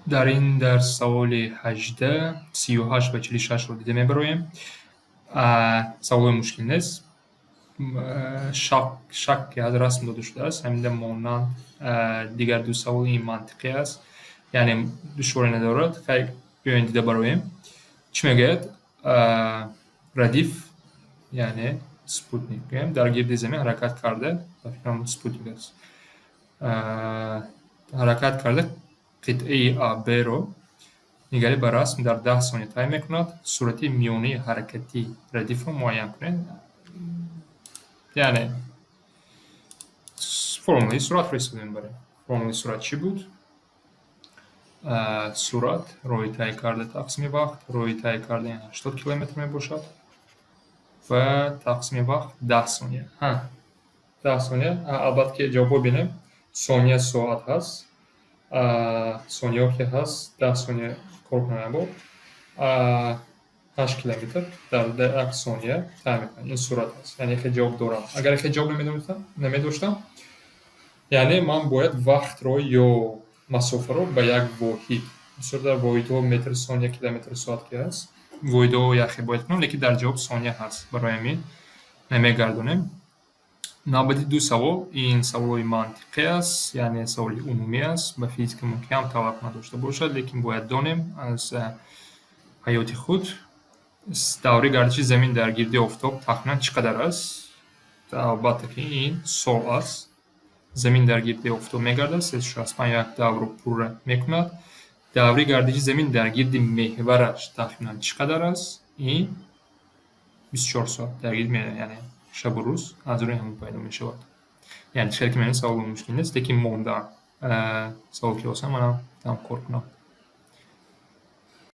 дар ин дарс саволи 18, 38 ва 46-ро дида мебароем. Саволи мушкил нест. Шакки аз расм дода шудааст. Ҳаминда монанд дигар ду саволи ин мантиқӣ аст, яъне душворӣ надорад. Хай биёед дида бароем. Чӣ мегӯяд? Радиф, яъне спутник дар гирди замин ҳаракат карда, ба фикрам спутник аст, ҳаракат карда қитъаи А-Б-ро нигари ба расм дар 10 сония тай мекунад. Суръати миёнаи ҳаракати радифро муайян кунед. Яъне формулаи суръатро ҳисоб мебарем. Формулаи суръат чӣ буд? Суръат роҳи тай карда тақсими вақт, роҳи тай карда яъне 80 километр мебошад ва тақсими вақт 10 сония. 10 сония. Албатта ки ҷавобро бинем. Сония соат ҳаст. Сониё ки ҳаст 10 сония кор кунад або 8 километр дар 1 сония тай мекунад. Ин суръат аст. Яъне ки ҷавоб дорам. Агар ки ҷавоб намедоштам, яъне ман бояд вақтро ё масофаро ба як воҳид, мисол дар воҳидҳо метр, сония, километр, соат ки ҳаст, воҳидҳо яхе бояд кунам, лекин дар ҷавоб сония ҳаст. Барои ҳамин намегардонем. Навбати ду савол, ин саволҳои мантиқӣ аст, яъне саволи умумӣ аст. Ба физика мумкин ҳам таваққуф надошта бошад, лекин бояд донем аз ҳаёти худ даври гардиши замин дар гирди офтоб тахминан чӣ қадар аст. Албатта ки ин сол аст. Замин дар гирди офтоб мегардад, 365 даврро пурра мекунад. Даври гардиши замин дар гирди меҳвараш тахминан чӣ қадар аст? Ин 24 соат дар гирди меҳвар, яъне шабу рӯз аз рӯи ҳамон пайдо мешавад. Яъне чӣ ки меёни савол мушкил нест, лекин мондан савол ки осон манам кор кунам.